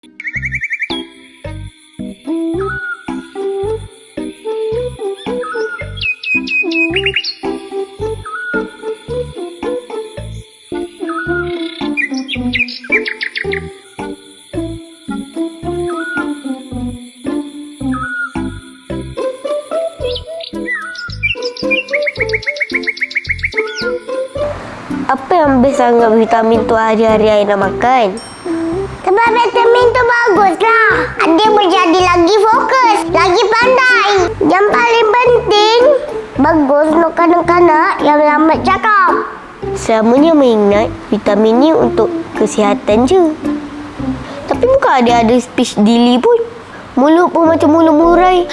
Apa yang best sangat vitamin tu hari-hari I nak makan? Sebab vitamin tu bagus lah. Adik menjadi lagi fokus, lagi pandai. Yang paling penting, bagus untuk kanak-kanak yang lambat cakap. Selamanya mengingat vitamin ni untuk kesihatan je. Tapi bukan ada speech delay pun. Mulut pun macam mulut murai.